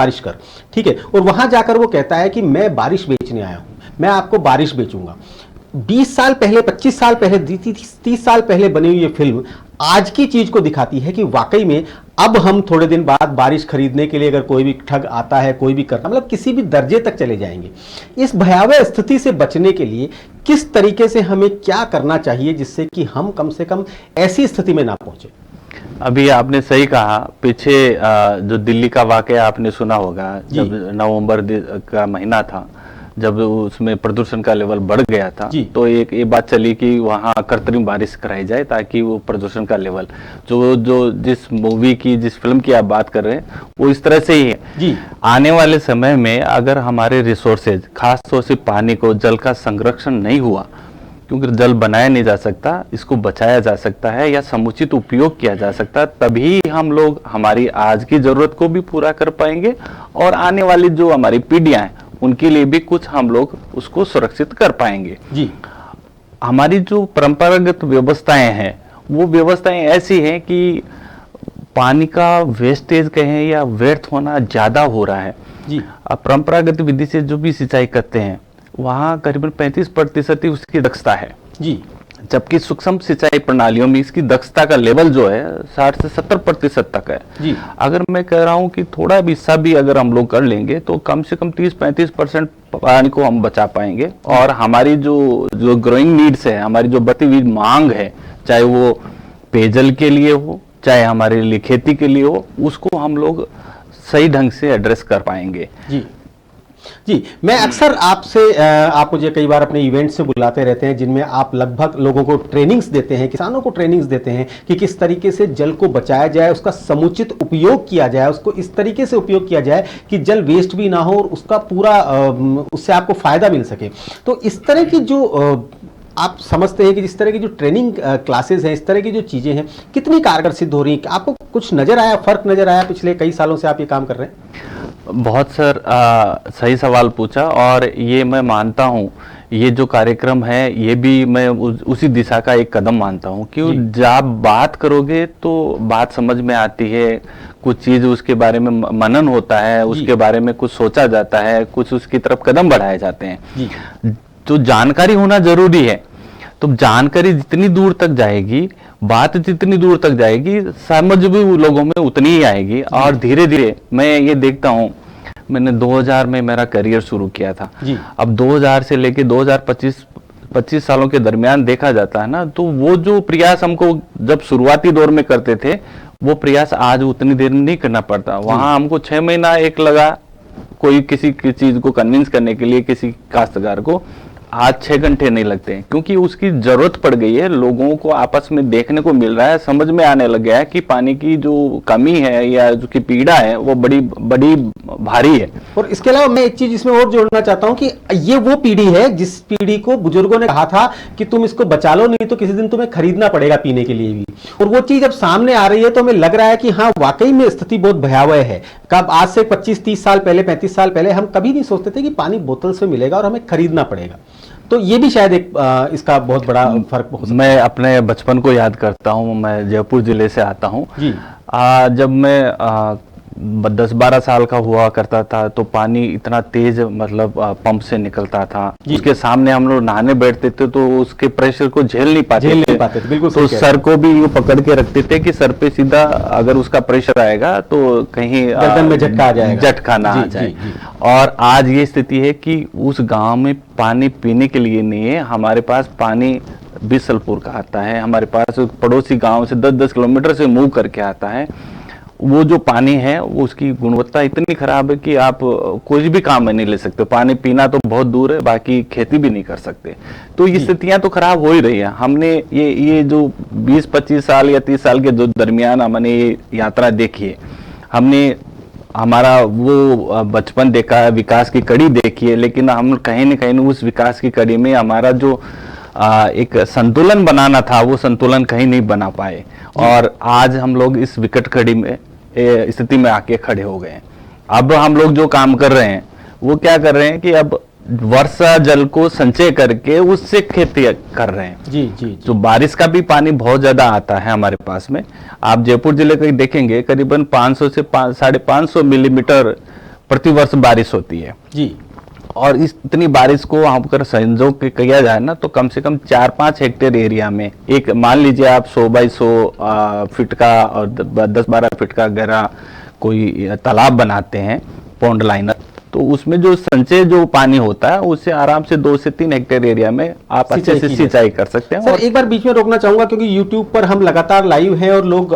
बारिश कर, ठीक है। और वहां जाकर वो कहता है कि मैं बारिश बेचने आया हूं, मैं आपको बारिश बेचूंगा। 20 साल पहले, 25 साल पहले, 30 साल पहले बनी हुई ये फिल्म आज की चीज को दिखाती है कि वाकई में अब हम थोड़े दिन बाद बारिश खरीदने के लिए अगर कोई भी ठग आता है, कोई भी करता, मतलब किसी भी दर्जे तक चले जाएंगे। इस भयावह स्थिति से बचने के लिए किस तरीके से हमें क्या करना चाहिए जिससे कि हम कम से कम ऐसी स्थिति में ना पहुंचे? अभी आपने सही कहा, पीछे जो दिल्ली का वाकया आपने सुना होगा, जब नवंबर का महीना था, जब उसमें प्रदूषण का लेवल बढ़ गया था, तो एक ये बात चली कि वहाँ कृत्रिम बारिश कराई जाए ताकि वो प्रदूषण का लेवल जो जिस मूवी की, जिस फिल्म की आप बात कर रहे हैं वो इस तरह से ही है जी। आने वाले समय में अगर हमारे रिसोर्सेज, खास तौर से पानी को, जल का संरक्षण नहीं हुआ, क्योंकि जल बनाया नहीं जा सकता, इसको बचाया जा सकता है या समुचित उपयोग किया जा सकता है, तभी हम लोग हमारी आज की जरूरत को भी पूरा कर पाएंगे और आने वाली जो हमारी पीढ़ियां हैं उनके लिए भी कुछ हम लोग उसको सुरक्षित कर पाएंगे जी। हमारी जो परंपरागत व्यवस्थाएं हैं वो व्यवस्थाएं ऐसी हैं कि पानी का वेस्टेज कहें या व्यर्थ होना ज्यादा हो रहा है जी। परंपरागत विधि से जो भी सिंचाई करते हैं वहाँ करीबन 35% ही उसकी दक्षता है जी, जबकि सूक्ष्म सिंचाई प्रणालियों में इसकी दक्षता का लेवल जो है 60 से 70% तक है जी। अगर मैं कह रहा हूं कि थोड़ा भी हिस्सा भी अगर हम लोग कर लेंगे तो कम से कम 30-35% पानी को हम बचा पाएंगे और हमारी जो ग्रोइंग नीड्स है, हमारी जो बढ़ती हुई मांग है, चाहे वो पेयजल के लिए हो, चाहे हमारे लिए खेती के लिए हो, उसको हम लोग सही ढंग से एड्रेस कर पाएंगे जी। मैं अक्सर आपसे, आप मुझे कई बार अपने इवेंट से बुलाते रहते हैं जिनमें आप लगभग लोगों को ट्रेनिंग्स देते हैं, किसानों को ट्रेनिंग्स देते हैं कि किस तरीके से जल को बचाया जाए, उसका समुचित उपयोग किया जाए, उसको इस तरीके से उपयोग किया जाए कि जल वेस्ट भी ना हो और उसका पूरा उससे आपको फायदा मिल सके। तो इस तरह की जो आप समझते हैं कि जिस तरह की जो ट्रेनिंग क्लासेस हैं, इस तरह की जो चीजें हैं, कितनी कारगर सिद्ध हो रही हैं? आपको कुछ नजर आया, फर्क नजर आया पिछले कई सालों से आप ये काम कर रहे हैं? बहुत सर, सही सवाल पूछा और ये मैं मानता हूँ, ये जो कार्यक्रम है ये भी मैं उसी दिशा का एक कदम मानता हूँ कि जब बात करोगे तो बात समझ में आती है, कुछ चीज उसके बारे में मनन होता है, उसके बारे में कुछ सोचा जाता है, कुछ उसकी तरफ कदम बढ़ाए जाते हैं। तो जानकारी होना जरूरी है, तो जानकारी जितनी दूर तक जाएगी, बात जितनी दूर तक जाएगी, समझ भी लोगों में उतनी ही आएगी। और धीरे धीरे मैं ये देखता हूँ, मैंने 2000 में मेरा करियर शुरू किया था, अब 2000 से लेके 2025 सालों के दरमियान देखा जाता है ना, तो वो जो प्रयास हमको जब शुरुआती दौर में करते थे वो प्रयास आज उतनी देर नहीं करना पड़ता। वहां हमको 6 महीना एक लगा कोई किसी की चीज को कन्विंस करने के लिए, किसी काश्तकार को आज 6 घंटे नहीं लगते हैं, क्योंकि उसकी जरूरत पड़ गई है। लोगों को आपस में देखने को मिल रहा है, समझ में आने लग गया है कि पानी की जो कमी है या जो की पीड़ा है वो बड़ी बड़ी भारी है। और इसके अलावा मैं एक चीज इसमें और जोड़ना चाहता हूं कि ये वो पीढ़ी है जिस पीढ़ी को बुजुर्गों ने कहा था कि तुम इसको बचा लो, नहीं तो किसी दिन तुम्हें खरीदना पड़ेगा पीने के लिए भी। और वो चीज अब सामने आ रही है तो हमें लग रहा है कि हाँ, वाकई में स्थिति बहुत भयावह है। कब आज से 25-30 साल पहले, 35 साल पहले हम कभी नहीं सोचते थे कि पानी बोतल से मिलेगा और हमें खरीदना पड़ेगा। तो ये भी शायद एक इसका बहुत बड़ा फर्क हो सकता है। मैं अपने बचपन को याद करता हूँ, मैं जयपुर जिले से आता हूँ। जब मैं 10-12 साल का हुआ करता था तो पानी इतना तेज, मतलब पंप से निकलता था, उसके सामने हम लोग नहाने बैठते थे तो उसके प्रेशर को झेल नहीं पाते थे। बिल्कुल। तो सर को भी यूं पकड़ के रखते थे कि सर पे सीधा अगर उसका प्रेशर आएगा तो कहीं गर्दन में झटका आ जाएगा, झटका ना आ जाए। और आज ये स्थिति है कि उस गांव में पानी पीने के लिए नहीं है, हमारे पास पानी बिसलपुर का आता है, हमारे पास पड़ोसी गांव से 10-10 किलोमीटर से मूव करके आता है। वो जो पानी है वो उसकी गुणवत्ता इतनी खराब है कि आप कोई भी काम में नहीं ले सकते। पानी पीना तो बहुत दूर है, बाकी खेती भी नहीं कर सकते। तो ये स्थितियां तो खराब हो ही रही है। हमने ये जो 20-25 साल या 30 साल के जो दरमियान हमने ये यात्रा देखी है, हमने हमारा वो बचपन देखा है, विकास की कड़ी देखी है, लेकिन हम कहीं न कहीं उस विकास की कड़ी में हमारा जो एक संतुलन बनाना था वो संतुलन कहीं नहीं बना पाए और आज हम लोग इस विकट कड़ी में स्थिति में आके खड़े हो गए हैं। अब हम लोग जो काम कर रहे हैं वो क्या कर रहे हैं कि अब वर्षा जल को संचय करके उससे खेती कर रहे हैं। जी। तो बारिश का भी पानी बहुत ज्यादा आता है हमारे पास में। आप जयपुर जिले का देखेंगे करीबन 500 से 550 मिलीमीटर प्रतिवर्ष बारिश होती है जी, और इस इतनी बारिश को हम अगर संजो के किया जाए ना, तो कम से कम 4-5 हेक्टेयर एरिया में, एक मान लीजिए आप 100 बाई 100 फीट का और 10-12 फीट का गहरा कोई तालाब बनाते हैं, पॉन्ड लाइनर, तो उसमें जो संचय जो पानी होता है उससे आराम से 2 से 3 हेक्टेयर एरिया में आप अच्छे से सिंचाई कर सकते हैं। सर एक बार बीच में रोकना चाहूंगा क्योंकि YouTube पर हम लगातार लाइव हैं और लोग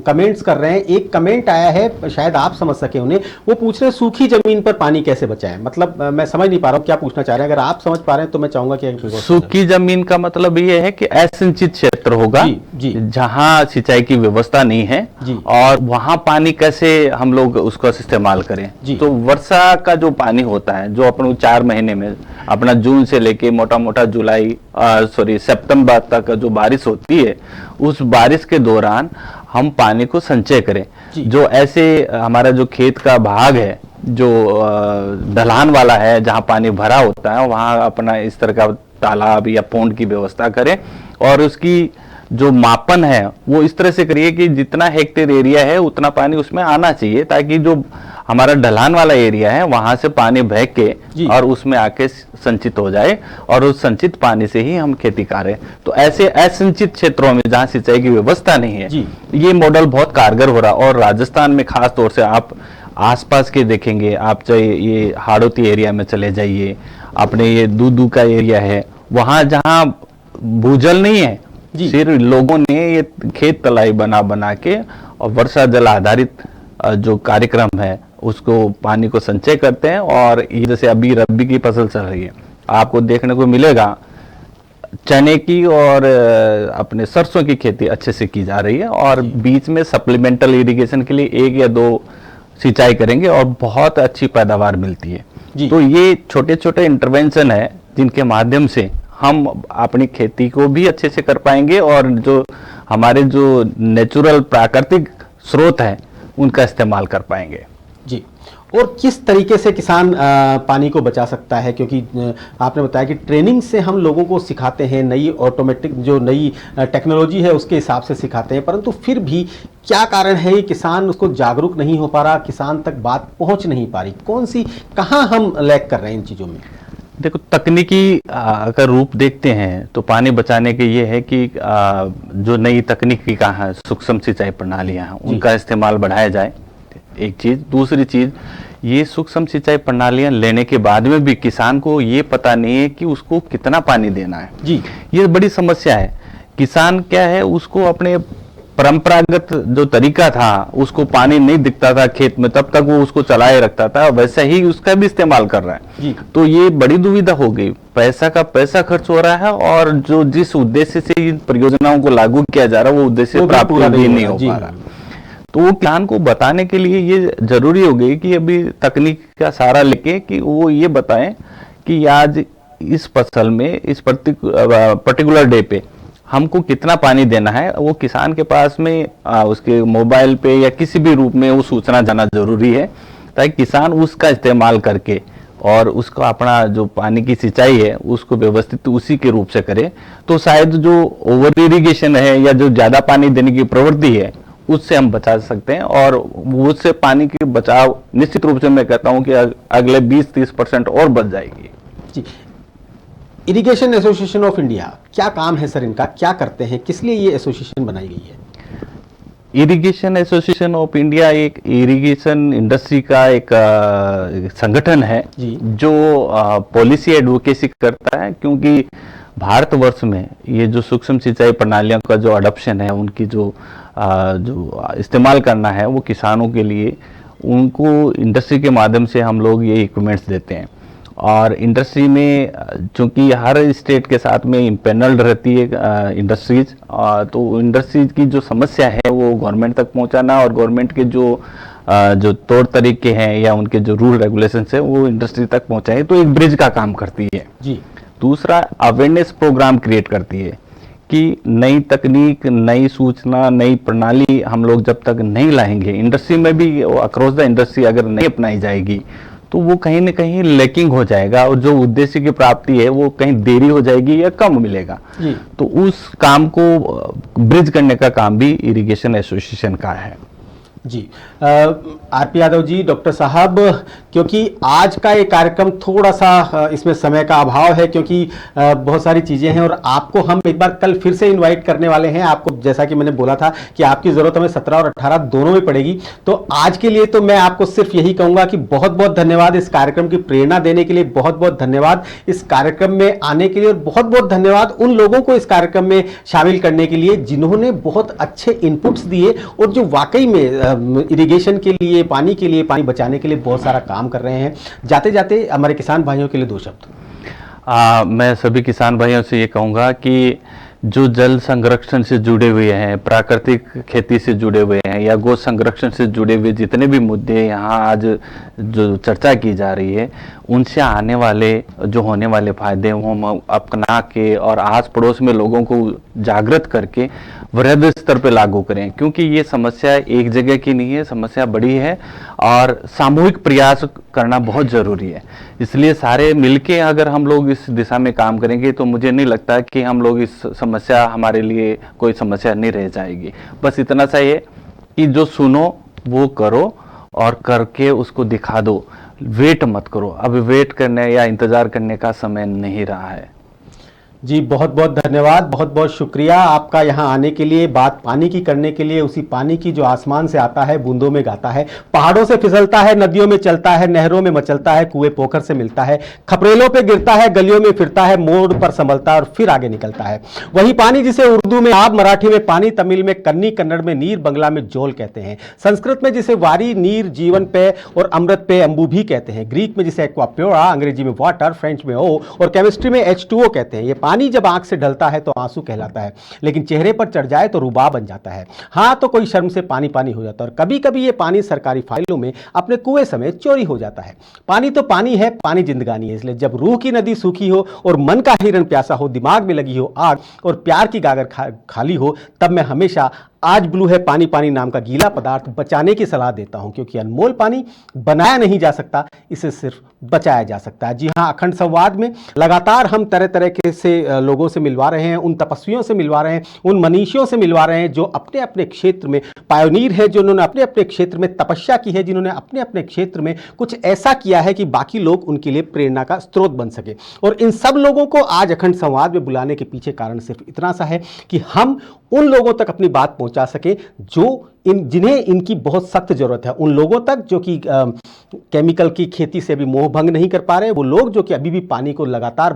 कमेंट्स कर रहे हैं। एक कमेंट आया है, शायद आप समझ सके उन्हें, वो पूछ रहे हैं सूखी जमीन पर पानी कैसे बचाएं। मतलब मैं समझ नहीं पा रहा हूँ क्या पूछना चाह रहे हैं, अगर आप समझ पा रहे हैं तो मैं चाहूंगा कि सूखी जमीन का मतलब ये है कि असिंचित क्षेत्र होगा जहाँ सिंचाई की व्यवस्था नहीं है, और वहां पानी कैसे हम लोग उसको इस्तेमाल करें। तो वर्षा का जो पानी होता है, जो अपन 4 महीने में अपना जून से लेके मोटा मोटा सितंबर तक जो बारिश होती है, उस बारिश के दौरान हम पानी को संचय करें। जो ऐसे हमारा जो खेत का भाग है, जो ढलान वाला है, जहां पानी भरा होता है, वहां अपना इस तरह का तालाब या पौंड की व्यवस्था करें, और उसकी जो मापन है वो इस तरह से करिए कि जितना हेक्टेयर एरिया है उतना पानी उसमें आना चाहिए, ताकि जो हमारा ढलान वाला एरिया है वहां से पानी बह के और उसमें आके संचित हो जाए, और उस संचित पानी से ही हम खेती करें। तो ऐसे असंचित क्षेत्रों में जहां सिंचाई की व्यवस्था नहीं है, ये मॉडल बहुत कारगर हो रहा। और राजस्थान में खास तौर से आप आसपास के देखेंगे, आप चाहे ये हाड़ौती एरिया में चले जाइए, अपने ये दूदू का एरिया है, वहां जहां भूजल नहीं है, सिर्फ लोगों ने ये खेत तलाई बना के और वर्षा जल आधारित जो कार्यक्रम है उसको पानी को संचय करते हैं। और जैसे अभी रबी की फसल चल रही है, आपको देखने को मिलेगा चने की और अपने सरसों की खेती अच्छे से की जा रही है, और बीच में सप्लीमेंटल इरिगेशन के लिए 1 या 2 सिंचाई करेंगे और बहुत अच्छी पैदावार मिलती है। तो ये छोटे छोटे इंटरवेंशन है जिनके माध्यम से हम अपनी खेती को भी अच्छे से कर पाएंगे, और जो हमारे जो नेचुरल प्राकृतिक स्रोत हैं उनका इस्तेमाल कर पाएंगे जी। और किस तरीके से किसान पानी को बचा सकता है, क्योंकि आपने बताया कि ट्रेनिंग से हम लोगों को सिखाते हैं, नई ऑटोमेटिक जो नई टेक्नोलॉजी है उसके हिसाब से सिखाते हैं, परंतु फिर भी क्या कारण है कि किसान उसको जागरूक नहीं हो पा रहा, किसान तक बात पहुंच नहीं पा रही, कहाँ हम लैग कर रहे हैं इन चीज़ों में? देखो, तकनीकी अगर रूप देखते हैं तो पानी बचाने के ये है कि जो नई तकनीकी का है, सूक्ष्म सिंचाई प्रणालियां हैं, उनका इस्तेमाल बढ़ाया जाए, एक चीज। दूसरी चीज, ये सूक्ष्म सिंचाई प्रणालियां लेने के बाद में भी किसान को ये पता नहीं है कि उसको कितना पानी देना है जी। ये बड़ी समस्या है। किसान क्या है, उसको अपने परंपरागत जो तरीका था, उसको पानी नहीं दिखता था खेत में, तब तक वो उसको चलाए रखता था, वैसा ही उसका भी इस्तेमाल कर रहा है जी। तो ये बड़ी दुविधा हो गई, पैसा का पैसा खर्च हो रहा है, और जो जिस उद्देश्य से इन परियोजनाओं को लागू किया जा रहा है वो उद्देश्य प्राप्त नहीं हो पा रहा। तो वो किसान को बताने के लिए ये जरूरी हो गई कि अभी तकनीक का सहारा लेके कि वो ये बताएं कि आज इस फसल में इस पर्टिकुलर डे पे हमको कितना पानी देना है। वो किसान के पास में उसके मोबाइल पे या किसी भी रूप में वो सूचना जाना जरूरी है, ताकि किसान उसका इस्तेमाल करके और उसका अपना जो पानी की सिंचाई है उसको व्यवस्थित उसी के रूप से करे। तो शायद जो ओवर इरिगेशन है या जो ज्यादा पानी देने की प्रवृत्ति है उससे हम बचा सकते हैं, और उससे पानी की बचाव निश्चित रूप से मैं कहता हूं कि अगले 20-30% और बच जाएगी जी। इरिगेशन एसोसिएशन ऑफ इंडिया, क्या काम है सर इनका, क्या करते हैं, किस लिए ये एसोसिएशन बनाई गई है? इरिगेशन एसोसिएशन ऑफ इंडिया एक इरिगेशन इंडस्ट्री का एक संगठन है जो पॉलिसी एडवोकेसी करता है, क्योंकि भारतवर्ष में ये जो सूक्ष्म सिंचाई प्रणालियों का जो अडॉप्शन है, उनकी जो इस्तेमाल करना है, वो किसानों के लिए उनको इंडस्ट्री के माध्यम से हम लोग ये इक्विपमेंट्स देते हैं। और इंडस्ट्री में चूंकि हर स्टेट के साथ में इम्पेनल्ड रहती है इंडस्ट्रीज, तो इंडस्ट्रीज की जो समस्या है वो गवर्नमेंट तक पहुंचाना, और गवर्नमेंट के जो तौर तरीके हैं या उनके जो रूल रेगुलेशंस है वो इंडस्ट्री तक पहुंचाए, तो एक ब्रिज का काम करती है जी। दूसरा, अवेयरनेस प्रोग्राम क्रिएट करती है कि नई तकनीक, नई सूचना, नई प्रणाली हम लोग जब तक नहीं लाएंगे, इंडस्ट्री में भी अक्रॉस द इंडस्ट्री अगर नहीं अपनाई जाएगी तो वो कहीं ना कहीं लैकिंग हो जाएगा, और जो उद्देश्य की प्राप्ति है वो कहीं देरी हो जाएगी या कम मिलेगा जी। तो उस काम को ब्रिज करने का काम भी इरिगेशन एसोसिएशन का है जी। आरपी यादव जी, डॉक्टर साहब, क्योंकि आज का ये कार्यक्रम थोड़ा सा इसमें समय का अभाव है, क्योंकि बहुत सारी चीज़ें हैं और आपको हम एक बार कल फिर से इनवाइट करने वाले हैं। आपको जैसा कि मैंने बोला था कि आपकी ज़रूरत हमें 17 और 18 दोनों में पड़ेगी। तो आज के लिए तो मैं आपको सिर्फ यही कहूँगा कि बहुत बहुत धन्यवाद इस कार्यक्रम की प्रेरणा देने के लिए, बहुत बहुत धन्यवाद इस कार्यक्रम में आने के लिए, और बहुत बहुत धन्यवाद उन लोगों को इस कार्यक्रम में शामिल करने के लिए जिन्होंने बहुत अच्छे इनपुट्स दिए और जो वाकई में इरिगेशन के लिए, पानी के लिए, पानी बचाने के लिए बहुत सारा काम कर रहे हैं। जाते जाते हमारे किसान भाइयों के लिए 2 शब्द। मैं सभी किसान भाइयों से ये कहूँगा कि जो जल संरक्षण से जुड़े हुए हैं, प्राकृतिक खेती से जुड़े हुए हैं या गो संरक्षण से जुड़े हुए जितने भी मुद्दे यहाँ आज जो चर्चा की जा रही है, उनसे आने वाले जो होने वाले फायदे वो हम अपना के और आस पड़ोस में लोगों को जागृत करके वृहद स्तर पे लागू करें, क्योंकि ये समस्या एक जगह की नहीं है, समस्या बड़ी है और सामूहिक प्रयास करना बहुत जरूरी है। इसलिए सारे मिलके अगर हम लोग इस दिशा में काम करेंगे तो मुझे नहीं लगता कि हम लोग इस समस्या, हमारे लिए कोई समस्या नहीं रह जाएगी। बस इतना सा है कि जो सुनो वो करो और करके उसको दिखा दो, वेट मत करो। अब वेट करने या इंतजार करने का समय नहीं रहा है। जी बहुत बहुत धन्यवाद, बहुत बहुत शुक्रिया आपका यहाँ आने के लिए, बात पानी की करने के लिए। उसी पानी की जो आसमान से आता है, बूंदों में गाता है, पहाड़ों से फिसलता है, नदियों में चलता है, नहरों में मचलता है, कुएं पोखर से मिलता है, खपरेलों पे गिरता है, गलियों में फिरता है, मोड़ पर संभलता है और फिर आगे निकलता है। वही पानी जिसे उर्दू में आब, मराठी में पानी, तमिल में कन्नी, कन्नड़ में नीर, बंगला में जोल कहते हैं, संस्कृत में जिसे वारी, नीर, जीवन पे और अमृत पे अम्बू भी कहते हैं, ग्रीक में जिसे एक्वाप्योरा, अंग्रेजी में वाटर, फ्रेंच में ओ और केमिस्ट्री में H2O कहते हैं। ये पानी जब आंख से ढलता है तो आंसू कहलाता है, लेकिन चेहरे पर चढ़ जाए तो रुबाब बन जाता है। हाँ तो कोई शर्म से पानी पानी हो जाता है और कभी कभी ये पानी सरकारी फाइलों में अपने कुएं समेत चोरी हो जाता है। पानी तो पानी है, पानी जिंदगानी है। इसलिए जब रूह की नदी सूखी हो और मन का हिरण प्यासा हो, दिमाग में लगी हो आग और प्यार की गागर खाली हो, तब मैं हमेशा आज ब्लू है पानी पानी नाम का गीला पदार्थ बचाने की सलाह देता हूं, क्योंकि अनमोल पानी बनाया नहीं जा सकता, इसे सिर्फ बचाया जा सकता है। जी हां, अखंड संवाद में लगातार हम तरह तरह के से लोगों से मिलवा रहे हैं, उन तपस्वियों से मिलवा रहे हैं, उन मनीषियों से मिलवा रहे हैं जो अपने अपने क्षेत्र में पायोनीर है, जिन्होंने अपने अपने क्षेत्र में तपस्या की है, जिन्होंने अपने अपने क्षेत्र में कुछ ऐसा किया है कि बाकी लोग उनके लिए प्रेरणा का स्रोत बन सके। और इन सब लोगों को आज अखंड संवाद में बुलाने के पीछे कारण सिर्फ इतना सा है कि हम उन लोगों तक अपनी बात पहुंचा सके जो जिन्हें इनकी बहुत सख्त जरूरत है, उन लोगों तक जो कि केमिकल की खेती से भी मोह भंग नहीं कर पा रहे, वो लोग जो कि अभी भी पानी को लगातार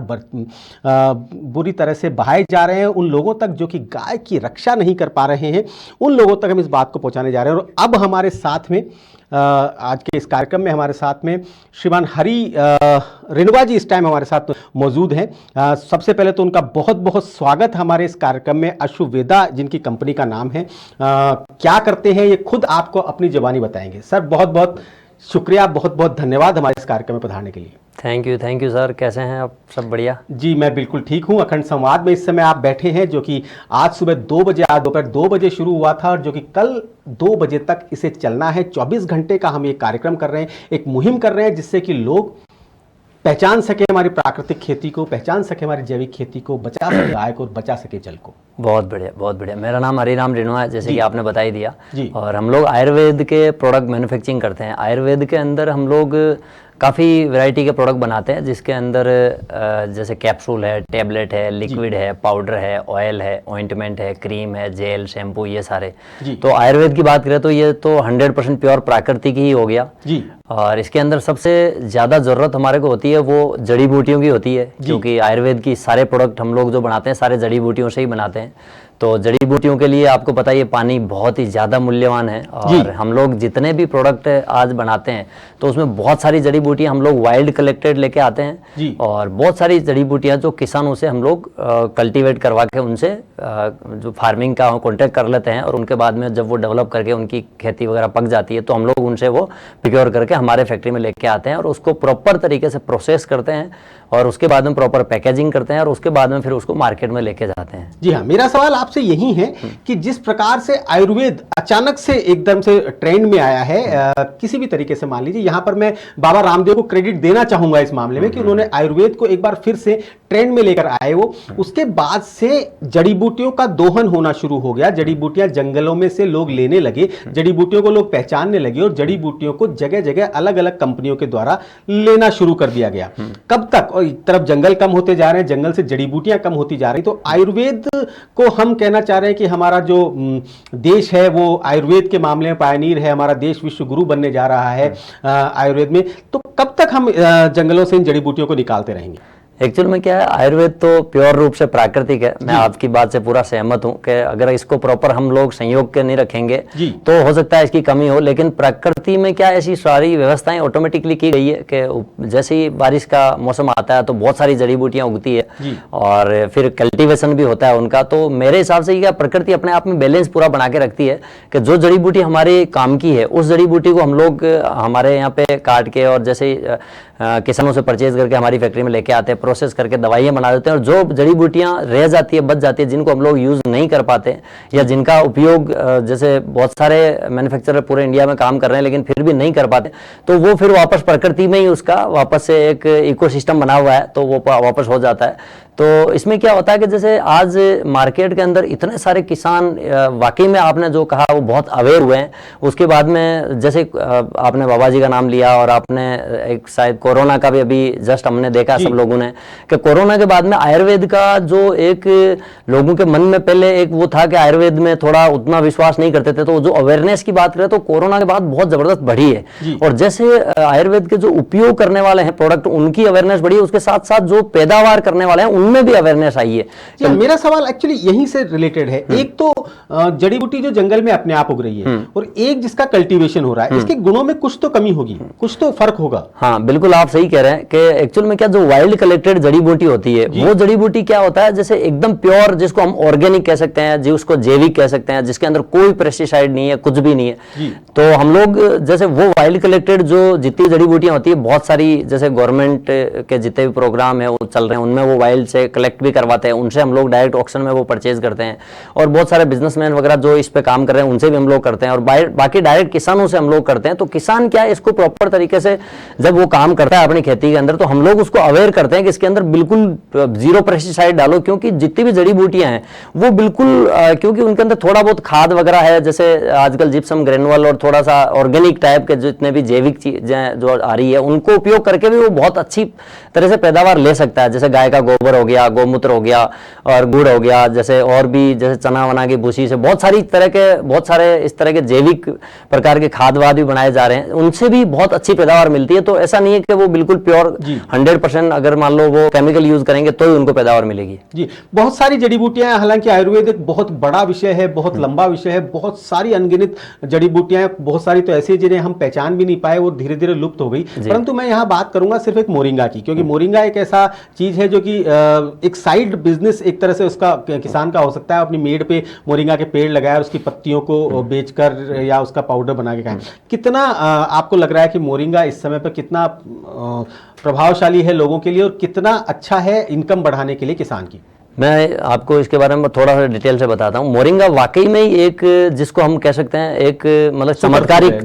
बुरी तरह से बहाए जा रहे हैं, उन लोगों तक जो कि गाय की रक्षा नहीं कर पा रहे हैं, उन लोगों तक हम इस बात को पहुंचाने जा रहे हैं। और अब हमारे साथ में आज के इस कार्यक्रम में हमारे साथ में श्रीमान हरि रिनवा जी इस टाइम हमारे साथ मौजूद हैं। सबसे पहले तो उनका बहुत बहुत स्वागत हमारे इस कार्यक्रम में। अश्ववेदा जिनकी कंपनी का नाम है, क्या करते हैं ये खुद आपको अपनी ज़बानी बताएंगे। सर बहुत बहुत शुक्रिया, बहुत बहुत धन्यवाद हमारे इस कार्यक्रम में पधारने के लिए। Thank you sir. कैसे हैं आप? सब बढ़िया? जी मैं बिल्कुल ठीक हूं। अखंड संवाद में इस समय आप बैठे हैं, जो कि आज सुबह 2 बजे, आज दोपहर 2 बजे शुरू हुआ था और जो कि कल 2 बजे तक इसे चलना है। 24 घंटे का हम ये कार्यक्रम कर रहे हैं, एक मुहिम कर रहे हैं जिससे कि लोग पहचान सके हमारी प्राकृतिक खेती को, पहचान सके हमारी जैविक खेती को, बचा सके गाय को और बचा सके जल को। बहुत बढ़िया, बहुत बढ़िया। मेरा नाम हरिराम रिनवा है, जैसे कि आपने बता ही दिया जी। और हम लोग आयुर्वेद के प्रोडक्ट मैन्युफैक्चरिंग करते हैं। आयुर्वेद के अंदर हम लोग काफ़ी वैरायटी के प्रोडक्ट बनाते हैं, जिसके अंदर जैसे कैप्सूल है, टैबलेट है, लिक्विड है, पाउडर है, ऑयल है, ऑइंटमेंट है, क्रीम है, जेल, शैम्पू, ये सारे। तो आयुर्वेद की बात करें तो ये तो 100% प्योर प्राकृतिक ही हो गया जी। और इसके अंदर सबसे ज़्यादा ज़रूरत हमारे को होती है वो जड़ी बूटियों की होती है, क्योंकि आयुर्वेद की सारे प्रोडक्ट हम लोग जो बनाते हैं सारे जड़ी बूटियों से ही बनाते हैं। तो जड़ी बूटियों के लिए आपको पता है ये पानी बहुत ही ज़्यादा मूल्यवान है और हम लोग जितने भी प्रोडक्ट आज बनाते हैं तो उसमें बहुत सारी जड़ी बूटियाँ हम लोग वाइल्ड कलेक्टेड लेके आते हैं और बहुत सारी जड़ी बूटियाँ जो किसानों से हम लोग कल्टीवेट करवा के उनसे जो फार्मिंग का कॉन्टेक्ट कर लेते हैं और उनके बाद में जब वो डेवलप करके उनकी खेती वगैरह पक जाती है तो हम लोग उनसे वो प्रिक्योर करके हमारे फैक्ट्री में लेके आते हैं और उसको प्रॉपर तरीके से प्रोसेस करते हैं और उसके बाद में प्रॉपर पैकेजिंग करते हैं और उसके बाद में फिर उसको मार्केट में लेके जाते हैं। जी हाँ, मेरा सवाल आपसे यही है कि जिस प्रकार से आयुर्वेद अचानक से एकदम से ट्रेंड में आया है, किसी भी तरीके से मान लीजिए, यहां पर मैं बाबा रामदेव को क्रेडिट देना चाहूंगा इस मामले में कि उन्होंने आयुर्वेद को एक बार फिर से ट्रेंड में लेकर आए वो। उसके बाद से जड़ी बूटियों का दोहन होना शुरू हो गया, जड़ी बूटियां जंगलों में से लोग लेने लगे, जड़ी बूटियों को लोग पहचानने लगे और जड़ी बूटियों को जगह जगह अलग अलग कंपनियों के द्वारा लेना शुरू कर दिया गया। कब तक? और एक तरफ जंगल कम होते जा रहे हैं, जंगल से जड़ी बूटियां कम होती जा रही, तो आयुर्वेद को हम कहना चाह रहे हैं कि हमारा जो देश है वो आयुर्वेद के मामले में पायनीर है, हमारा देश विश्व गुरु बनने जा रहा है आयुर्वेद में। तो कब तक हम जंगलों से इन जड़ी बूटियों को निकालते रहेंगे? एक्चुअल में क्या है, आयुर्वेद तो प्योर रूप से प्राकृतिक है। मैं आपकी बात से पूरा सहमत हूं कि अगर इसको प्रॉपर हम लोग संयोग के नहीं रखेंगे तो हो सकता है इसकी कमी हो, लेकिन प्रकृति में क्या ऐसी सारी व्यवस्थाएं ऑटोमेटिकली की गई है कि जैसे ही बारिश का मौसम आता है तो बहुत सारी जड़ी बूटियां उगती है और फिर कल्टीवेशन भी होता है उनका। तो मेरे हिसाब से क्या प्रकृति अपने आप में बैलेंस पूरा बना के रखती है कि जो जड़ी बूटी हमारे काम की है उस जड़ी बूटी को हम लोग हमारे यहाँ पे काट के और जैसे किसानों से परचेज करके हमारी फैक्ट्री में लेके आते हैं, प्रोसेस करके दवाइयां बना देते हैं, और जो जड़ी बूटियां रह जाती है, बच जाती है, जिनको हम लोग यूज नहीं कर पाते या जिनका उपयोग जैसे बहुत सारे मैन्युफैक्चरर पूरे इंडिया में काम कर रहे हैं लेकिन फिर भी नहीं कर पाते, तो वो फिर वापस प्रकृति में ही उसका वापस से एक इकोसिस्टम बना हुआ है तो वो वापस हो जाता है। तो इसमें क्या होता है कि जैसे आज मार्केट के अंदर इतने सारे किसान, वाकई में आपने जो कहा वो बहुत अवेयर हुए हैं। उसके बाद में जैसे आपने बाबा जी का नाम लिया और आपने एक शायद कोरोना का भी अभी जस्ट हमने देखा सब लोगों ने कि कोरोना के बाद में आयुर्वेद का जो एक लोगों के मन में पहले एक वो था कि आयुर्वेद में थोड़ा उतना विश्वास नहीं करते थे, तो जो अवेयरनेस की बात करें तो कोरोना के बाद बहुत जबरदस्त बढ़ी है। और जैसे आयुर्वेद के जो उपयोग करने वाले हैं प्रोडक्ट, उनकी अवेयरनेस बढ़ी है, उसके साथ साथ जो पैदावार करने वाले हैं उनमें भी अवेयरनेस आई है। तो मेरा सवाल एक्चुअली यहीं से रिलेटेड है। एक तो जड़ी बूटी जो जंगल में अपने आप उग रही है और एक जिसका कल्टीवेशन हो रहा है, इसके गुणों में कुछ तो कमी होगी, कुछ तो फर्क होगा। हाँ बिल्कुल, आप सही कह रहे हैं कि एक्चुअल में क्या जो वाइल्ड कलेक्टेड जड़ी बूटी होती है वो जड़ी बूटी क्या होता है, जैसे एकदम प्योर, जिसको हम ऑर्गेनिक कह सकते हैं, जिसको जैविक कह सकते हैं, जिसके अंदर कोई पेस्टिसाइड नहीं है, कुछ भी नहीं है। तो हम लोग जैसे वो वाइल्ड कलेक्टेड जो जितनी जड़ी बूटियां होती है, बहुत सारी जैसे गवर्नमेंट के जितने भी प्रोग्राम है वो चल रहे हैं, उनमें वो वाइल्ड से कलेक्ट भी करवाते हैं, उनसे हम लोग डायरेक्ट ऑक्शन में वो परचेज करते हैं। और बहुत सारे बिजनेसमैन वगैरह जो इस पे काम कर रहे हैं उनसे भी हम लोग करते हैं, और बाकी डायरेक्ट किसानों से हम लोग करते हैं। तो किसान क्या है, इसको प्रॉपर तरीके से जब वो काम करता है अपनी खेती के अंदर, तो हम लोग उसको अवेयर करते हैं कि इसके अंदर बिल्कुल जीरो पेस्टिसाइड डालो, क्योंकि जितनी भी जड़ी बूटियां हैं वो बिल्कुल क्योंकि उनके अंदर थोड़ा बहुत खाद वगैरह है, जैसे आजकल जिप्सम ग्रेनुअल और थोड़ा सा ऑर्गेनिक टाइप के जितने भी जैविक चीजें जो आ रही है उनको उपयोग करके भी वो बहुत अच्छी तरह से पैदावार ले सकता है। जैसे गाय का गोबर हो गया, गौमूत्र हो गया और गुड़ हो गया, जैसे और भी जैसे चना वना की भूसी से बहुत सारे इस तरह के जैविक प्रकार के खाद वाद भी बनाए जा रहे हैं, उनसे भी बहुत अच्छी पैदावार मिलती है। तो ऐसा नहीं है कि वो बिल्कुल प्योर 100% अगर मान लो वो केमिकल यूज करेंगे तो ही उनको पैदावार मिलेगी। जी, बहुत सारी जड़ी बूटियां, हालांकि आयुर्वेद एक बहुत बड़ा विषय है, बहुत लंबा विषय है, बहुत सारी अनगिनत जड़ी बूटियां, बहुत सारी तो ऐसी जिन्हें हम पहचान भी नहीं पाए, वो धीरे धीरे लुप्त हो गई। परंतु मैं यहाँ बात करूंगा सिर्फ एक मोरिंगा की, क्योंकि मोरिंगा एक ऐसा चीज है जो कि एक साइड बिजनेस एक तरह से उसका किसान का हो सकता है, अपनी मेड़ पे मोरिंगा के पेड़ लगाया और उसकी पत्तियों को बेचकर या उसका पाउडर बना के खाएं। कितना आपको लग रहा है कि मोरिंगा इस समय पर कितना प्रभावशाली है लोगों के लिए और कितना अच्छा है इनकम बढ़ाने के लिए किसान की? मैं आपको इसके बारे में थोड़ा सा डिटेल से बताता हूँ। मोरिंगा वाकई में ही एक जिसको हम कह सकते हैं एक मतलब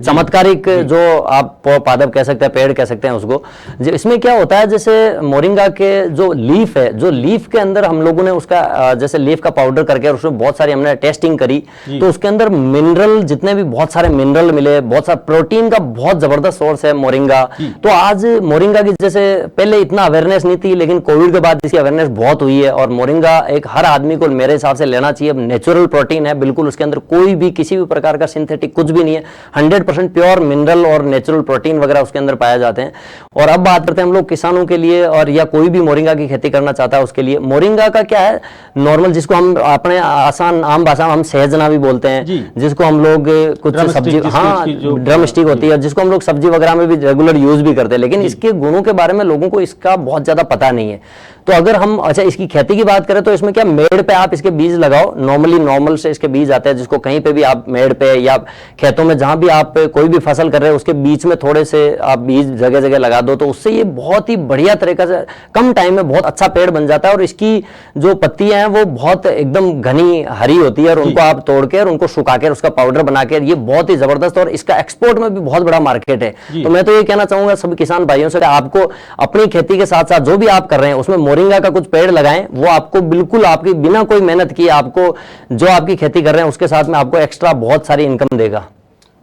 चमत्कारिक जो आप पादप कह सकते हैं, पेड़ कह सकते हैं उसको। इसमें क्या होता है, जैसे मोरिंगा के जो लीफ है, जो लीफ के अंदर हम लोगों ने उसका जैसे लीफ का पाउडर करके उसमें बहुत सारी हमने टेस्टिंग करी, तो उसके अंदर मिनरल, जितने भी बहुत सारे मिनरल मिले, बहुत सारा प्रोटीन का बहुत जबरदस्त सोर्स है मोरिंगा। तो आज मोरिंगा की जैसे पहले इतना अवेयरनेस नहीं थी, लेकिन कोविड के बाद इसकी अवेयरनेस बहुत हुई है और मोरिंगा एक हर आदमी को मेरे हिसाब से लेना चाहिए। नेचुरल प्रोटीन है बिल्कुल, उसके अंदर कोई भी किसी भी प्रकार का सिंथेटिक कुछ भी नहीं है, 100% प्योर मिनरल और नेचुरल प्रोटीन वगैरह उसके अंदर पाए जाते हैं। और अब बात करते हैं हम लोग किसानों के लिए और या कोई भी मोरिंगा की खेती करना चाहता है उसके लिए। मोरिंगा का क्या है, नॉर्मल जिसको हम अपने आसान आम भाषा में हम सहजना भी बोलते हैं, जिसको हम लोग कुछ सब्जी, हाँ ड्रम स्टिक होती है, जिसको हम लोग सब्जी वगैरह में भी रेगुलर यूज भी करते हैं, लेकिन इसके गुणों के बारे में लोगों को इसका बहुत ज्यादा पता नहीं है। तो अगर हम अच्छा इसकी खेती की बात करें तो इसमें क्या मेड़ पे आप इसके बीज लगाओ, नॉर्मल से इसके बीज आते हैं, जिसको कहीं पे भी आप मेड़ पे या खेतों में जहां भी आप कोई भी फसल कर रहे हो उसके बीच में थोड़े से आप बीज जगह जगह लगा दो, तो उससे ये बहुत ही बढ़िया तरीके से कम टाइम में बहुत अच्छा पेड़ बन जाता है। और इसकी जो पत्तियां हैं वो बहुत एकदम घनी हरी होती है, और उनको आप तोड़ के और उनको सुखा के उसका पाउडर बना के, ये बहुत ही जबरदस्त, और इसका एक्सपोर्ट में भी बहुत बड़ा मार्केट है। तो मैं तो ये कहना चाहूंगा सभी किसान भाइयों से, आपको अपनी खेती के साथ साथ जो भी आप कर रहे हैं उसमें मोरिंगा का कुछ पेड़ लगाएं, वो आपको बिल्कुल आपकी बिना कोई मेहनत किए आपको जो आपकी खेती कर रहे हैं उसके साथ में आपको एक्स्ट्रा बहुत सारी इनकम देगा।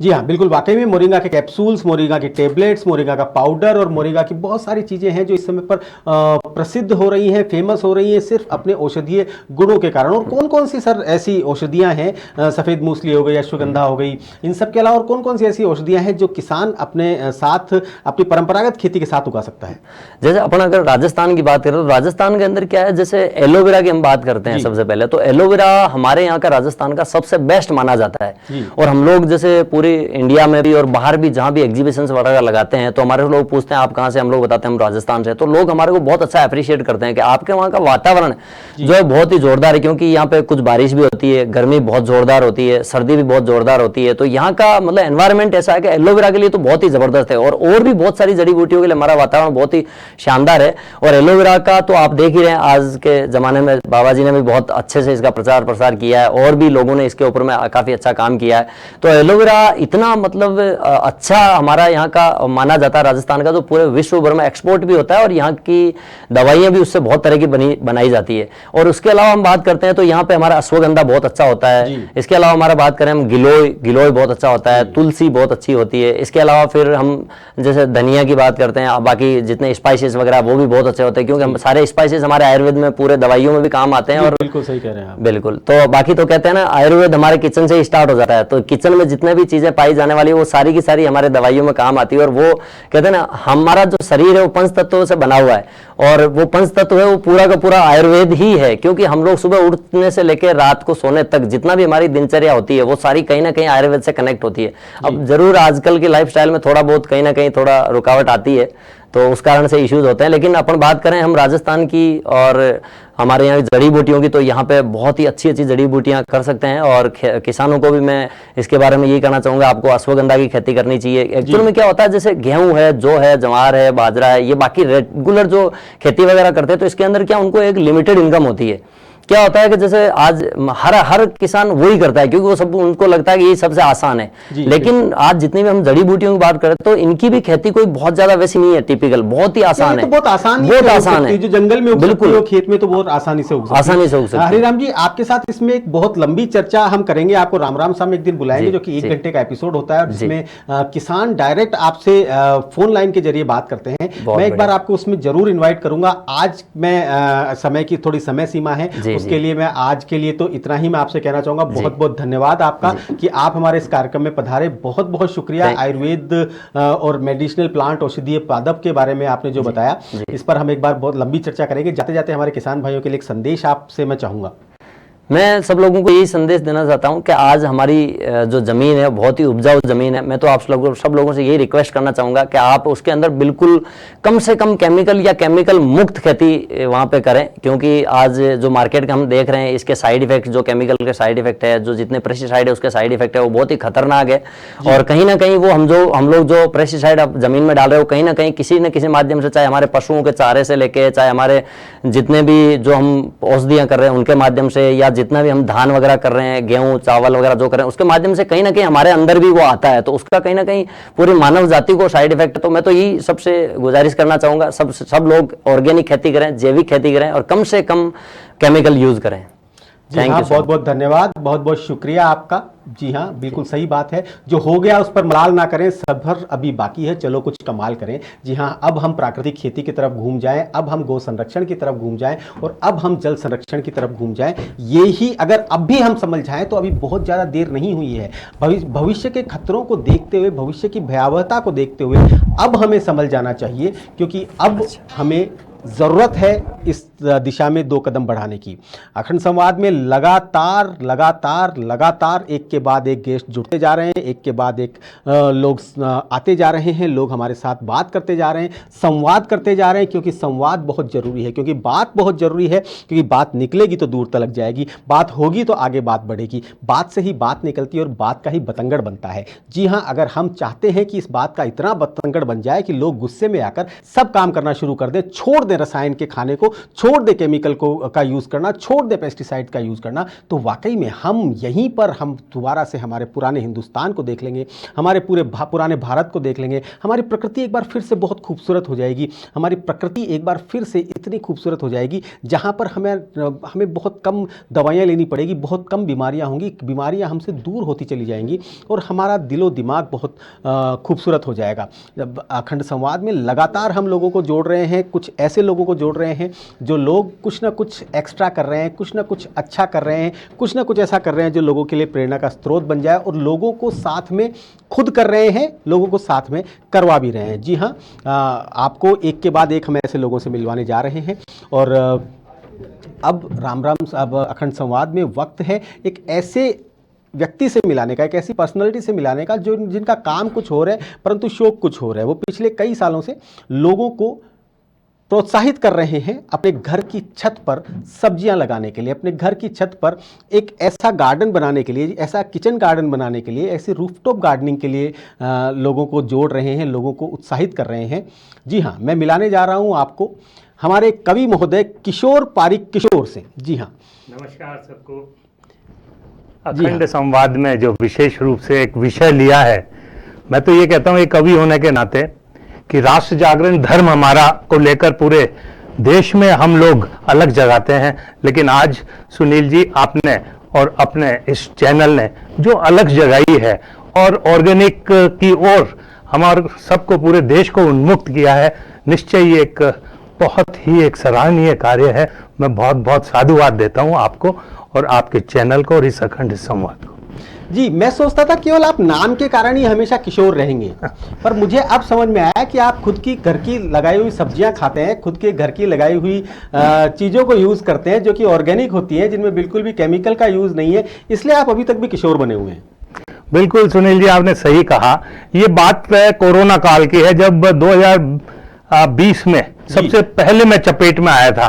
जी हाँ, बिल्कुल, वाकई में मोरिंगा के कैप्सूल्स, मोरिंगा के टेबलेट्स, मोरिंगा का पाउडर और मोरिंगा की बहुत सारी चीज़ें हैं जो इस समय पर प्रसिद्ध हो रही हैं, फेमस हो रही हैं सिर्फ अपने औषधीय गुणों के कारण। और कौन कौन सी सर ऐसी औषधियाँ हैं, सफ़ेद मूसली हो गई, अश्वगंधा हो गई, इन सब के अलावा और कौन कौन सी ऐसी औषधियाँ हैं जो किसान अपने साथ अपनी परंपरागत खेती के साथ उगा सकता है? जैसे अपन अगर राजस्थान की बात करें तो राजस्थान के अंदर क्या है, जैसे एलोवेरा की हम बात करते हैं सबसे पहले, तो एलोवेरा हमारे यहाँ का राजस्थान का सबसे बेस्ट माना जाता है। और हम लोग जैसे पूरी इंडिया में भी और बाहर भी जहां भी एग्जीबिशंस वगैरह लगाते हैं तो हमारे लोग पूछते हैं आप कहां से, हम लोग बताते हैं हम राजस्थान से, तो लोग हमारे को बहुत अच्छा अप्रिशिएट करते हैं कि आपके वहां का वातावरण जो है बहुत ही जोरदार है, क्योंकि यहाँ पे कुछ बारिश भी होती है, गर्मी बहुत जोरदार होती है, सर्दी भी बहुत जोरदार होती है, तो यहाँ का मतलब एनवायरमेंट ऐसा है कि एलोवेरा के लिए तो बहुत ही जबरदस्त है। और भी बहुत सारी जड़ी बूटियों के लिए हमारा वातावरण बहुत ही शानदार है। और एलोवेरा का तो आप देख ही रहे हैं आज के जमाने में बाबा जी ने भी बहुत अच्छे से इसका प्रचार प्रसार किया है, और भी लोगों ने इसके ऊपर में काफी अच्छा काम किया है। तो एलोवेरा इतना मतलब अच्छा हमारा यहाँ का माना जाता है राजस्थान का, तो पूरे विश्व भर में एक्सपोर्ट भी होता है, और यहाँ की दवाइयाँ भी उससे बहुत तरह की बनाई जाती है। और उसके अलावा हम बात करते हैं तो यहाँ पे हमारा अश्वगंधा बहुत अच्छा होता है। इसके अलावा हमारा बात करें हम गिलोय बहुत अच्छा होता है, तुलसी बहुत अच्छी होती है। इसके अलावा फिर हम जैसे धनिया की बात करते हैं, बाकी जितने स्पाइसेस वगैरह वो भी बहुत अच्छे होते हैं, क्योंकि हम सारे स्पाइसेस हमारे आयुर्वेद में पूरे दवाइयों में भी काम आते हैं। और बिल्कुल सही कह रहे हैं आप। बिल्कुल, तो बाकी तो कहते हैं ना आयुर्वेद हमारे किचन से ही स्टार्ट हो जाता है, तो किचन में जितने भी चीजें पाई जाने वाली वो सारी की सारी हमारे दवाइयों में काम आती है। और वो कहते हैं ना हमारा जो शरीर है वो पंच तत्वों से बना हुआ है, और वो पंच तत्व है वो पूरा का पूरा आयुर्वेद ही है, क्योंकि हम लोग सुबह उठने से लेकर रात को सोने तक जितना भी हमारी दिनचर्या होती है वो सारी कहीं ना कहीं आयुर्वेद से कनेक्ट होती है। अब जरूर आजकल की लाइफस्टाइल में थोड़ा बहुत कहीं ना कहीं थोड़ा रुकावट आती है, तो उस कारण से इश्यूज होते हैं, लेकिन अपन बात करें हम राजस्थान की और हमारे यहाँ जड़ी बूटियों की, तो यहाँ पे बहुत ही अच्छी अच्छी जड़ी बूटियाँ कर सकते हैं। और किसानों को भी मैं इसके बारे में यही कहना चाहूँगा, आपको अश्वगंधा की खेती करनी चाहिए। एक्चुअल में क्या होता है, जैसे गेहूं है, जौ है, जवार है, बाजरा है, ये बाकी रेगुलर जो खेती वगैरह करते हैं तो इसके अंदर क्या उनको एक लिमिटेड इनकम होती है। क्या होता है कि जैसे आज हर किसान वही करता है, क्योंकि वो सब उनको लगता है कि ये सबसे आसान है, लेकिन आज जितनी भी हम जड़ी बूटियों की बात करें तो इनकी भी खेती कोई बहुत ज्यादा वैसी नहीं है, टिपिकल बहुत ही आसान है। तो बहुत आसान है, जो जंगल में बिल्कुल खेत में तो बहुत आसानी से उग सकती है। हरिराम जी, आपके साथ इसमें एक बहुत लंबी चर्चा हम करेंगे, आपको राम राम साहब एक दिन बुलाएंगे जो कि 1 घंटे का एपिसोड होता है, जिसमें किसान डायरेक्ट आपसे फोन लाइन के जरिए बात करते हैं। मैं एक बार आपको उसमें जरूर इन्वाइट करूंगा। आज मैं समय की थोड़ी समय सीमा है, उसके लिए मैं आज के लिए तो इतना ही मैं आपसे कहना चाहूंगा। बहुत बहुत धन्यवाद आपका कि आप हमारे इस कार्यक्रम में पधारे। बहुत बहुत शुक्रिया। आयुर्वेद और मेडिसिनल प्लांट औषधीय पादप के बारे में आपने जो बताया, इस पर हम एक बार बहुत लंबी चर्चा करेंगे। जाते जाते हमारे किसान भाइयों के लिए एक संदेश आपसे मैं चाहूंगा। मैं सब लोगों को यही संदेश देना चाहता हूं कि आज हमारी जो ज़मीन है बहुत ही उपजाऊ ज़मीन है। मैं तो आप सब लोगों से यही रिक्वेस्ट करना चाहूँगा कि आप उसके अंदर बिल्कुल कम से कम केमिकल या केमिकल मुक्त खेती वहाँ पे करें, क्योंकि आज जो मार्केट का हम देख रहे हैं इसके साइड इफेक्ट, जो केमिकल के साइड इफेक्ट है, जो जितने पेस्टिसाइड है उसके साइड इफेक्ट है, वो बहुत ही खतरनाक है। और कहीं ना कहीं वो हम लोग जो पेस्टिसाइड अब जमीन में डाल रहे हो, कहीं ना कहीं किसी न किसी माध्यम से, चाहे हमारे पशुओं के चारे से लेके, चाहे हमारे जितने भी जो हम औषधियाँ कर रहे हैं उनके माध्यम से, या जितना भी हम धान वगैरह कर रहे हैं, गेहूं चावल वगैरह जो कर रहे हैं उसके माध्यम से कहीं ना कहीं हमारे अंदर भी वो आता है, तो उसका कहीं ना कहीं पूरी मानव जाति को साइड इफेक्ट। तो मैं तो यही सबसे गुजारिश करना चाहूंगा, सब लोग ऑर्गेनिक खेती करें, जैविक खेती करें और कम से कम केमिकल यूज करें। जी हाँ, बहुत बहुत धन्यवाद, बहुत बहुत शुक्रिया आपका। जी हाँ, बिल्कुल सही बात है। जो हो गया उस पर मलाल ना करें, सफर अभी बाकी है, चलो कुछ कमाल करें। जी हाँ, अब हम प्राकृतिक खेती की तरफ घूम जाएं, अब हम गौ संरक्षण की तरफ घूम जाएं, और अब हम जल संरक्षण की तरफ घूम जाएं। ये ही अगर अब भी हम समझ जाएं तो अभी बहुत ज़्यादा देर नहीं हुई है। भविष्य के खतरों को देखते हुए, भविष्य की भयावहता को देखते हुए अब हमें समझ जाना चाहिए, क्योंकि अब हमें ज़रूरत है इस दिशा में 2 कदम बढ़ाने की। अखंड संवाद में लगातार एक के बाद एक गेस्ट जुड़ते जा रहे हैं, एक के बाद एक लोग आते जा रहे हैं, लोग हमारे साथ बात करते जा रहे हैं, संवाद करते जा रहे हैं, क्योंकि संवाद बहुत ज़रूरी है, क्योंकि बात बहुत ज़रूरी है, क्योंकि बात निकलेगी तो दूर तलक जाएगी, बात होगी तो आगे बात बढ़ेगी, बात से ही बात निकलती है और बात का ही बतंगड़ बनता है। जी हाँ, अगर हम चाहते हैं कि इस बात का इतना बतंगड़ बन जाए कि लोग गुस्से में आकर सब काम करना शुरू कर दें, छोड़ दें रसायन के खाने को, छोड़ दें केमिकल का यूज़ करना, छोड़ दें पेस्टिसाइड का यूज़ करना, तो वाकई में हम यहीं पर हम दोबारा से हमारे पुराने हिंदुस्तान को देख लेंगे, हमारे पुराने भारत को देख लेंगे। हमारी प्रकृति एक बार फिर से बहुत खूबसूरत हो जाएगी, हमारी प्रकृति एक बार फिर से इतनी खूबसूरत हो जाएगी जहाँ पर हमें बहुत कम दवाइयाँ लेनी पड़ेगी, बहुत कम बीमारियाँ होंगी, बीमारियाँ हमसे दूर होती चली जाएंगी और हमारा दिलो दिमाग बहुत खूबसूरत हो जाएगा। जब अखंड संवाद में लगातार हम लोगों को जोड़ रहे हैं, कुछ ऐसे लोगों को जोड़ रहे हैं जो लोग कुछ ना कुछ एक्स्ट्रा कर रहे हैं, कुछ ना कुछ अच्छा कर रहे हैं, कुछ ना कुछ ऐसा कर रहे हैं जो लोगों के लिए प्रेरणा का स्रोत बन जाए और लोगों को साथ में खुद कर रहे हैं, लोगों को साथ में करवा भी रहे हैं। जी हाँ, आपको एक के बाद एक हम ऐसे लोगों से मिलवाने जा रहे हैं और अब राम अब अखंड संवाद में वक्त है एक ऐसे व्यक्ति से मिलाने का, एक ऐसी पर्सनालिटी से मिलाने का जो जिनका काम कुछ हो रहा है परंतु शौक कुछ हो रहा है। वो पिछले कई सालों से लोगों को प्रोत्साहित कर रहे हैं अपने घर की छत पर सब्जियां लगाने के लिए, अपने घर की छत पर एक ऐसा गार्डन बनाने के लिए, ऐसा किचन गार्डन बनाने के लिए, ऐसे रूफटॉप गार्डनिंग के लिए लोगों को जोड़ रहे हैं, लोगों को उत्साहित कर रहे हैं। जी हाँ, मैं मिलाने जा रहा हूं आपको हमारे कवि महोदय किशोर पारिक किशोर से। जी हाँ, नमस्कार सबको। अखंड संवाद में जो विशेष रूप से एक विषय लिया है, मैं तो ये कहता हूँ एक कवि होने के नाते कि राष्ट्र जागरण धर्म हमारा को लेकर पूरे देश में हम लोग अलग जगाते हैं, लेकिन आज सुनील जी आपने और अपने इस चैनल ने जो अलग जगाई है और ऑर्गेनिक की ओर हमारे सबको पूरे देश को उन्मुक्त किया है, निश्चय ये एक बहुत ही एक सराहनीय कार्य है। मैं बहुत बहुत साधुवाद देता हूँ आपको और आपके चैनल को और इस अखंड संवाद को। जी, मैं सोचता था केवल आप नाम के कारण ही हमेशा किशोर रहेंगे, पर मुझे अब समझ में आया कि आप खुद की घर की लगाई हुई सब्जियां खाते हैं, खुद के घर की लगाई हुई चीज़ों को यूज़ करते हैं जो कि ऑर्गेनिक होती हैं, जिनमें बिल्कुल भी केमिकल का यूज़ नहीं है, इसलिए आप अभी तक भी किशोर बने हुए हैं। बिल्कुल सुनील जी, आपने सही कहा। ये बात कोरोना काल की है, जब 2020 में सबसे पहले मैं चपेट में आया था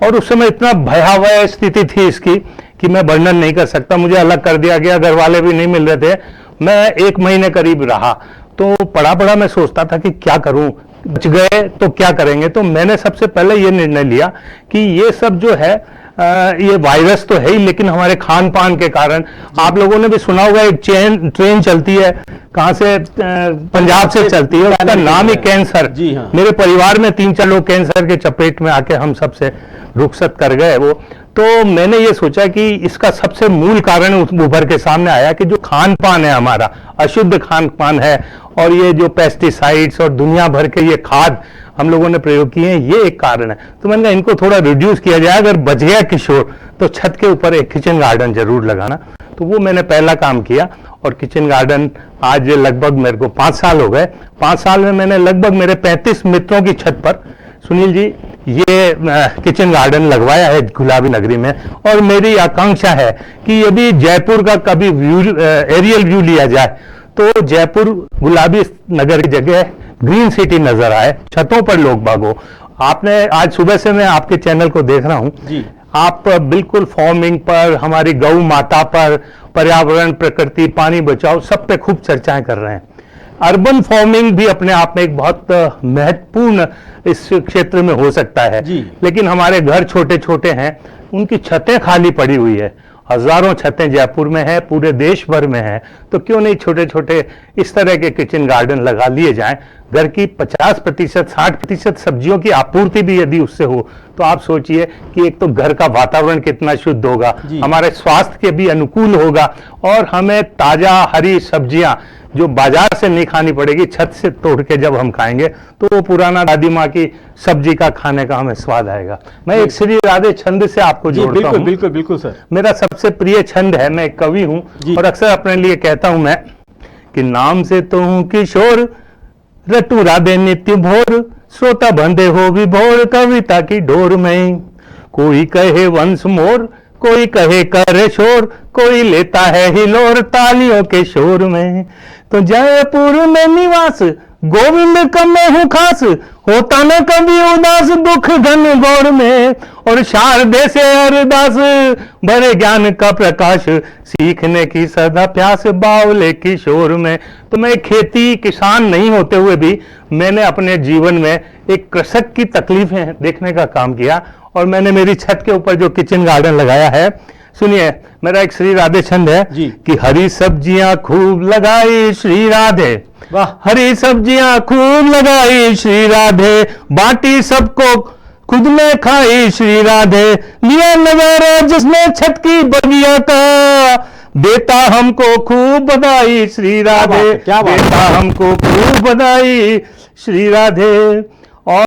और उस समय इतना भयावह स्थिति थी इसकी कि मैं वर्णन नहीं कर सकता। मुझे अलग कर दिया गया, घर वाले भी नहीं मिल रहे थे, मैं 1 महीने करीब रहा। तो पड़ा मैं सोचता था कि क्या करूं, बच गए तो क्या करेंगे। तो मैंने सबसे पहले ये निर्णय लिया कि ये सब जो है ये वायरस तो है ही, लेकिन हमारे खान पान के कारण, आप लोगों ने भी सुना होगा एक ट्रेन चलती है, कहां से, पंजाब से चलती है, उसका नाम ही कैंसर। जी हाँ। मेरे परिवार में 3-4 लोग कैंसर के चपेट में आके हम सबसे रुखसत कर गए वो। तो मैंने ये सोचा कि इसका सबसे मूल कारण उभर के सामने आया कि जो खान पान है हमारा, अशुद्ध खान पान है और ये जो पेस्टिसाइड्स और दुनिया भर के ये खाद हम लोगों ने प्रयोग किए हैं, ये एक कारण है। तो मैंने कहा इनको थोड़ा रिड्यूस किया जाए, अगर बच गया किशोर तो छत के ऊपर एक किचन गार्डन जरूर लगाना। तो वो मैंने पहला काम किया और किचन गार्डन आज लगभग मेरे को 5 साल हो गए। 5 साल में मैंने लगभग मेरे 35 मित्रों की छत पर, सुनील जी, ये किचन गार्डन लगवाया है गुलाबी नगरी में। और मेरी आकांक्षा है कि यदि जयपुर का कभी एरियल व्यू लिया जाए तो जयपुर गुलाबी नगर की जगह ग्रीन सिटी नजर आए, छतों पर लोग बागो। आपने आज सुबह से मैं आपके चैनल को देख रहा हूं जी, आप बिल्कुल फार्मिंग पर, हमारी गौ माता पर, पर्यावरण, प्रकृति, पानी बचाओ, सब पे खूब चर्चाएं कर रहे हैं। अर्बन फार्मिंग भी अपने आप में एक बहुत महत्वपूर्ण इस क्षेत्र में हो सकता है, लेकिन हमारे घर छोटे छोटे हैं, उनकी छतें खाली पड़ी हुई है। हजारों छतें जयपुर में है, पूरे देश भर में है, तो क्यों नहीं छोटे छोटे इस तरह के किचन गार्डन लगा लिए जाएं। घर की 50%, 60% सब्जियों की आपूर्ति भी यदि उससे हो तो आप सोचिए कि एक तो घर का वातावरण कितना शुद्ध होगा, हमारे स्वास्थ्य के भी अनुकूल होगा और हमें ताजा हरी सब्जियां जो बाजार से नहीं खानी पड़ेगी, छत से तोड़ के जब हम खाएंगे तो वो पुराना दादी माँ की सब्जी का खाने का हमें स्वाद आएगा। मैं एक श्री राधे छंद से आपको जोड़ता हूँ। बिल्कुल बिल्कुल सर, मेरा सबसे प्रिय छंद है, मैं एक कवि हूँ और अक्सर अपने लिए कहता हूं मैं कि नाम से तो हूं किशोर, रटू राधे नित्य भोर, श्रोता बंधे हो विभोर कविता की डोर में। कोई कहे वंस मोर, कोई कहे करे शोर, कोई लेता है हिलोर तालियों के शोर में। तो जयपुर में निवास गोविंद का मैं हूँ खास, होता न कभी उदास दुख घन घोर में। और शारदे से अरदास भरे ज्ञान का प्रकाश, सीखने की सदा प्यास बावले की शोर में। तो मैं खेती किसान नहीं होते हुए भी मैंने अपने जीवन में एक कृषक की तकलीफें देखने का काम किया, और मैंने मेरी छत के ऊपर जो किचन गार्डन लगाया है, सुनिए मेरा एक श्री राधे छंद है कि हरी सब्जियां खूब लगाई श्री राधे, वाह, हरी सब्जियां खूब लगाई श्री राधे, बांटी सबको खुद ने खाई श्री राधे, लिया नजारा जिसने छत की बगिया का, देता हमको खूब बधाई श्री राधे, देता हमको खूब बधाई श्री राधे।